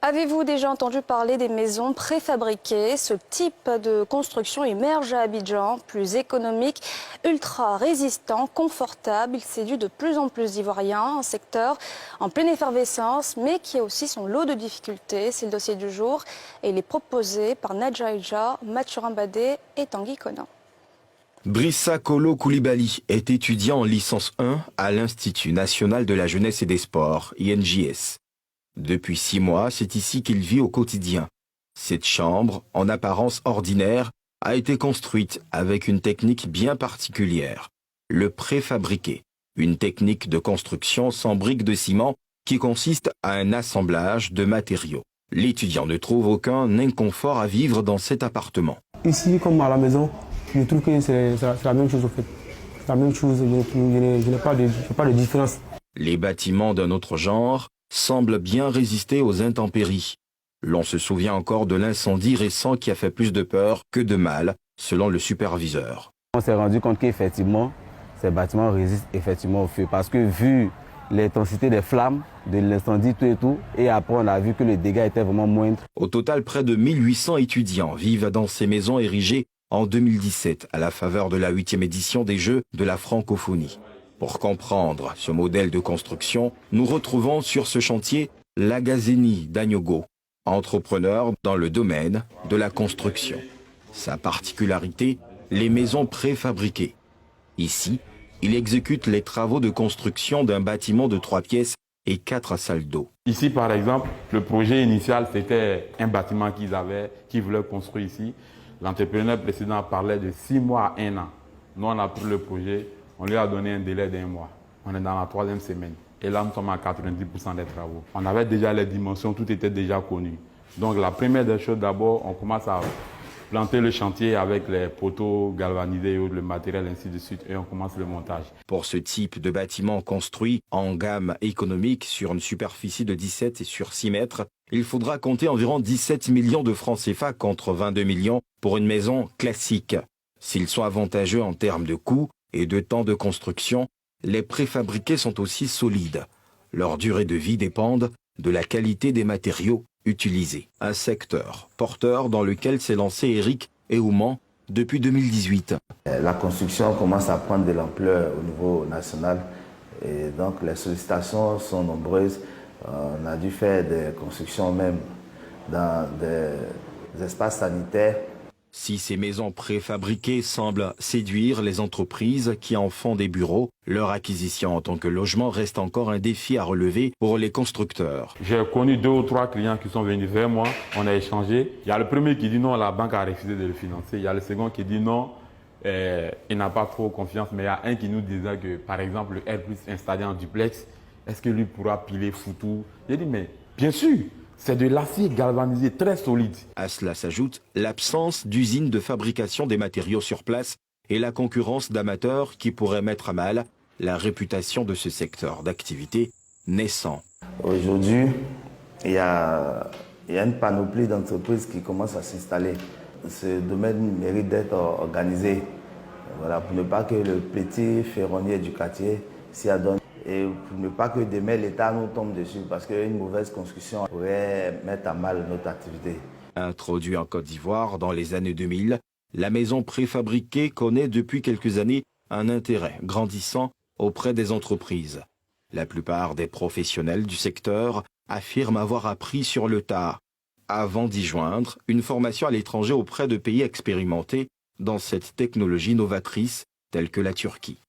Avez-vous déjà entendu parler des maisons préfabriquées? Ce type de construction émerge à Abidjan, plus économique, ultra résistant, confortable. Il séduit de plus en plus d'Ivoiriens, un secteur en pleine effervescence, mais qui a aussi son lot de difficultés. C'est le dossier du jour et il est proposé par Nadja Ija, Mathurin Badé et Tanguy Conan. Drissa Kolo Koulibaly est étudiant en licence 1 à l'Institut national de la jeunesse et des sports, INJS. Depuis 6 mois, c'est ici qu'il vit au quotidien. Cette chambre, en apparence ordinaire, a été construite avec une technique bien particulière, le préfabriqué, une technique de construction sans briques de ciment qui consiste à un assemblage de matériaux. L'étudiant ne trouve aucun inconfort à vivre dans cet appartement. Ici, comme à la maison, je trouve que c'est la même chose en fait. C'est la même chose, je n'ai pas de différence. Les bâtiments d'un autre genre semblent bien résister aux intempéries. L'on se souvient encore de l'incendie récent qui a fait plus de peur que de mal, selon le superviseur. On s'est rendu compte qu'effectivement, ces bâtiments résistent effectivement au feu parce que vu l'intensité des flammes, de l'incendie, tout, et après on a vu que le dégât était vraiment moindre. Au total, près de 1800 étudiants vivent dans ces maisons érigées en 2017 à la faveur de la 8e édition des Jeux de la francophonie. Pour comprendre ce modèle de construction, nous retrouvons sur ce chantier Lagazeni Danyogo, entrepreneur dans le domaine de la construction. Sa particularité, les maisons préfabriquées. Ici, il exécute les travaux de construction d'un bâtiment de 3 pièces et 4 salles d'eau. Ici, par exemple, le projet initial, c'était un bâtiment qu'ils voulaient construire ici. L'entrepreneur précédent parlait de 6 mois à 1 an. Nous, on a pris le projet. On lui a donné un délai d'1 mois. On est dans la 3e semaine. Et là, nous sommes à 90% des travaux. On avait déjà les dimensions, tout était déjà connu. Donc, la première des choses, d'abord, on commence à planter le chantier avec les poteaux galvanisés, le matériel, ainsi de suite, et on commence le montage. Pour ce type de bâtiment construit en gamme économique sur une superficie de 17 et sur 6 mètres, il faudra compter environ 17 millions de francs CFA contre 22 millions pour une maison classique. S'ils sont avantageux en termes de coûts et de temps de construction, les préfabriqués sont aussi solides. Leur durée de vie dépendent de la qualité des matériaux utilisés. Un secteur porteur dans lequel s'est lancé Eric Ehouman depuis 2018. La construction commence à prendre de l'ampleur au niveau national et donc les sollicitations sont nombreuses. On a dû faire des constructions même dans des espaces sanitaires. Si ces maisons préfabriquées semblent séduire les entreprises qui en font des bureaux, leur acquisition en tant que logement reste encore un défi à relever pour les constructeurs. J'ai connu 2 ou 3 clients qui sont venus vers moi, on a échangé. Il y a le premier qui dit non, la banque a refusé de le financer. Il y a le second qui dit non, il n'a pas trop confiance. Mais il y a un qui nous disait que, par exemple, le R+ installé en duplex, est-ce que lui pourra piler foutu? J'ai dit, mais bien sûr. C'est de l'acier galvanisé très solide. À cela s'ajoute l'absence d'usines de fabrication des matériaux sur place et la concurrence d'amateurs qui pourraient mettre à mal la réputation de ce secteur d'activité naissant. Aujourd'hui, il y a une panoplie d'entreprises qui commencent à s'installer. Ce domaine mérite d'être organisé, voilà, pour ne pas que le petit ferronnier du quartier s'y adonne. Et pour ne pas que demain l'État nous tombe dessus, parce qu'une mauvaise construction pourrait mettre à mal notre activité. Introduit en Côte d'Ivoire dans les années 2000, la maison préfabriquée connaît depuis quelques années un intérêt grandissant auprès des entreprises. La plupart des professionnels du secteur affirment avoir appris sur le tas, avant d'y joindre une formation à l'étranger auprès de pays expérimentés dans cette technologie novatrice telle que la Turquie.